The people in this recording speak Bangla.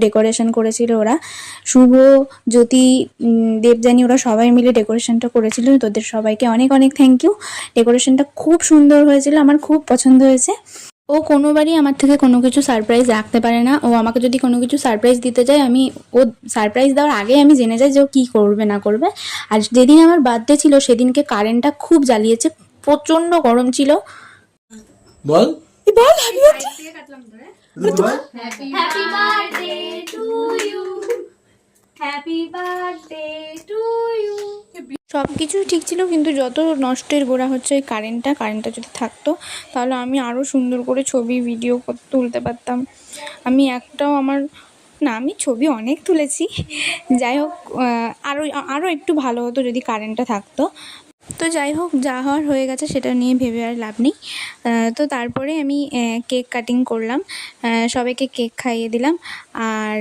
ডেকোরেশন করেছিল ওরা, শুভ, জ্যোতি, দেবযানী, ওরা সবাই মিলে ডেকোরেশনটা করেছিল। তোদের সবাইকে অনেক অনেক থ্যাংক ইউ। ডেকোরেশনটা খুব সুন্দর হয়েছিল, আমার খুব পছন্দ হয়েছে। ও কোনোবারই আমার থেকে কোনো কিছু সারপ্রাইজ রাখতে পারে না। ও আমাকে যদি কোনো কিছু সারপ্রাইজ দিতে যায়, ও সারপ্রাইজ দেওয়ার আগে আমি জেনে যাই যে ও কী করবে না করবে। আর যেদিন আমার বার্থডে ছিল সেদিনকে কারেন্টটা খুব জ্বালিয়েছে, প্রচণ্ড গরম ছিল। বল বল happy Happy birthday to you. Happy birthday to you. সব কিছুই ঠিক ছিল, কিন্তু যত নষ্টের গোড়া হচ্ছে ওই কারেন্টটা যদি থাকতো তাহলে আমি আরও সুন্দর করে ছবি ভিডিও তুলতে পারতাম। আমি ছবি অনেক তুলেছি, যাই হোক আরও একটু ভালো হতো যদি কারেন্টটা থাকতো। তো যাই হোক, যা হওয়ার হয়ে গেছে সেটা নিয়ে ভেবে আর লাভ নেই। তো তারপরে আমি কেক কাটিং করলাম, সবাইকে কেক খাইয়ে দিলাম। আর